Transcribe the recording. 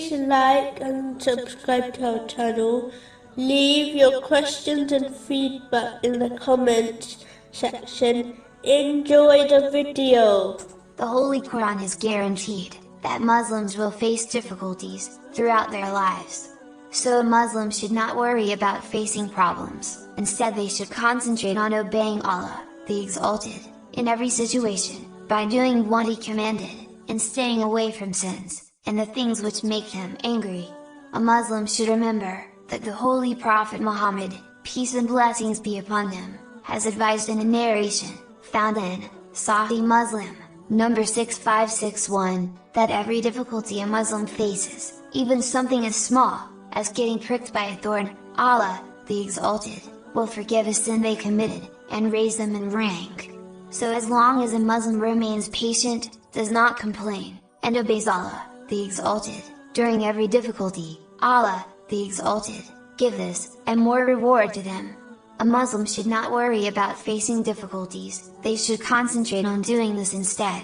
please like and subscribe to our channel. Leave your questions and feedback in the comments section. Enjoy the video. The Holy Quran is guaranteed that Muslims will face difficulties throughout their lives. So a Muslim should not worry about facing problems, instead they should concentrate on obeying Allah, the Exalted, in every situation, by doing what He commanded, and staying away from sins, and the things which make Him angry. A Muslim should remember that the Holy Prophet Muhammad, peace and blessings be upon him, has advised in a narration, found in Sahih Muslim, number 6561, that every difficulty a Muslim faces, even something as small as getting pricked by a thorn, Allah, the Exalted, will forgive a sin they committed, and raise them in rank. So as long as a Muslim remains patient, does not complain, and obeys Allah, the Exalted, during every difficulty, Allah, the Exalted, give this, and more reward to them. A Muslim should not worry about facing difficulties, they should concentrate on doing this instead.